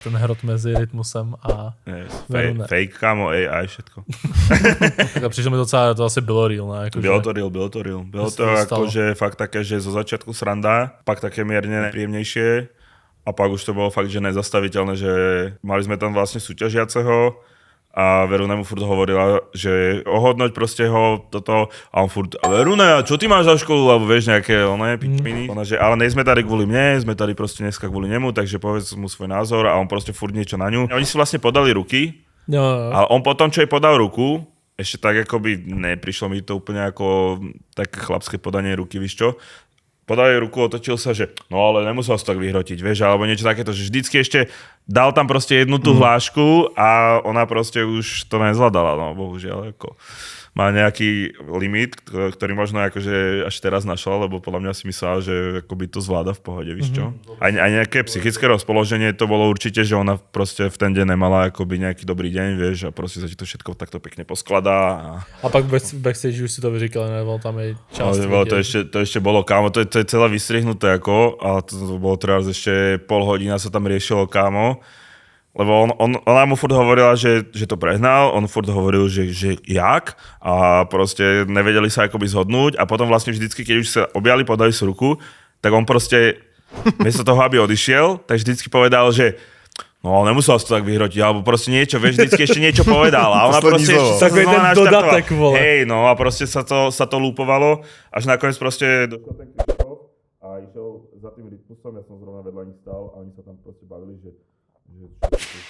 ten hrot mezi Rytmusem a Verune. Fake, kámo, AI, všetko. Tak a přišlo mi docela, to asi bylo real, ne? Jako, Bylo to real. Bylo to akože fakt také, že zo začiatku sranda, pak také mierne nepríjemnejšie a pak už to bolo fakt, že nezastaviteľné, že mali sme tam vlastne súťažiaceho a Veruna mu furt hovorila, že ohodnoť proste ho toto a on furt, Veruna, čo ty máš za školu, alebo vieš nejaké pičminy. Ona, že ale nejsme tady kvôli mne, sme tady proste dneska kvôli nemu, takže povedz mu svoj názor a on proste furt niečo na ňu. Oni si vlastne podali ruky a on potom, čo jej podal ruku, ešte tak akoby neprišlo mi to úplne ako také chlapské podanie ruky, víš čo? Podal jej ruku, otočil sa, že no ale nemusel sa tak vyhrotiť, vieš, alebo niečo takéto, že vždycky ešte dal tam proste jednu tú hlášku a ona proste už to nezvládala, no bohužiaľ, ako má nejaký limit, ktorý možno akože až teraz našla, lebo podľa mňa si myslela, že akoby to zvláda v pohode, víš čo? Aj nejaké psychické rozpoloženie to bolo určite, že ona proste v ten deň nemala akoby nejaký dobrý deň, vieš, a proste sa ti to všetko takto pekne poskladá. A pak backstage už si to vyříkali, nebo tam je časť. No, to ešte bolo, kámo, to je celé vystrihnuté ako, a to bolo teraz ešte pol hodina sa tam riešilo, kámo. Lebo ona mu furt hovorila, že to prehnal, on furt hovoril, že jak a proste nevedeli sa akoby zhodnúť a potom vlastne vždycky, keď už sa objali, podali si ruku, tak on proste, miesto toho, aby odišiel, tak vždycky povedal, že no nemusel si to tak vyhrotiť, alebo proste niečo, vieš, vždycky ešte niečo povedal a ona proste ešte sa znova naštartovala. Hej, no a proste sa to lúpovalo, až nakoniec proste došiel ten Krištof a išiel za tým Rytmusom, ja som zrovna vedľa nich stál a oni sa tam proste bavili, že